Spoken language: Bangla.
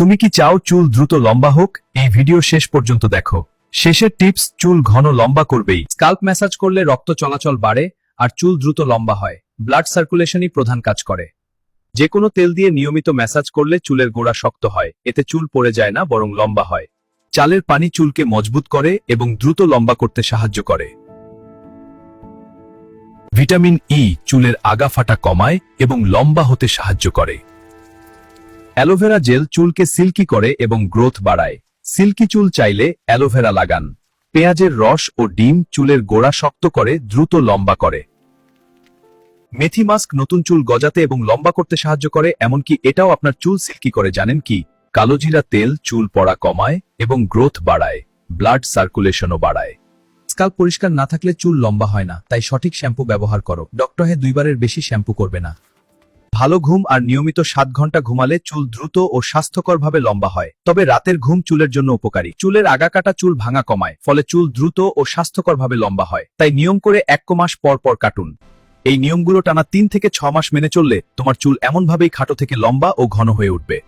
তুমি কি চাও চুল দ্রুত লম্বা হোক? এই ভিডিও শেষ পর্যন্ত দেখো। শেষের টিপস চুল ঘন লম্বা করবেই। স্কাল্প ম্যাসাজ করলে রক্ত চলাচল বাড়ে আর চুল দ্রুত লম্বা হয়। ব্লাড সার্কুলেশনই প্রধান কাজ করে। যে কোনো তেল দিয়ে নিয়মিত ম্যাসাজ করলে চুলের গোড়া শক্ত হয়, এতে চুল পড়ে যায় না বরং লম্বা হয়। চালের পানি চুলকে মজবুত করে এবং দ্রুত লম্বা করতে সাহায্য করে। ভিটামিন ই চুলের আগা ফাটা কমায় এবং লম্বা হতে সাহায্য করে। অ্যালোভেরা জেল চুলকে সিল্কি করে এবং গ্রোথ বাড়ায়। সিল্কি চুল চাইলে অ্যালোভেরা লাগান। পেঁয়াজের রস ও ডিম চুলের গোড়া শক্ত করে দ্রুত লম্বা করে। মেথি মাস্ক নতুন চুল গজাতে এবং লম্বা করতে সাহায্য করে, এমনকি এটাও আপনার চুল সিল্কি করে। জানেন কি? কালোজিরা তেল চুল পড়া কমায় এবং গ্রোথ বাড়ায়, ব্লাড সার্কুলেশনও বাড়ায়। স্কাল্প পরিষ্কার না থাকলে চুল লম্বা হয় না, তাই সঠিক শ্যাম্পু ব্যবহার করো। ডক্টর 2বারের বেশি শ্যাম্পু করবে না। ভালো ঘুম আর নিয়মিত 7 ঘন্টা ঘুমালে চুল দ্রুত ও স্বাস্থ্যকরভাবে লম্বা হয়। তবে রাতের ঘুম চুলের জন্য উপকারী। চুলের আগা কাটা চুল ভাঙা কমায়, ফলে চুল দ্রুত ও স্বাস্থ্যকরভাবে লম্বা হয়। তাই নিয়ম করে 1 মাস পর পর কাটুন। এই নিয়মগুলো টানা 3 থেকে 6 মাস মেনে চললে তোমার চুল এমনভাবেই খাটো থেকে লম্বা ও ঘন হয়ে উঠবে।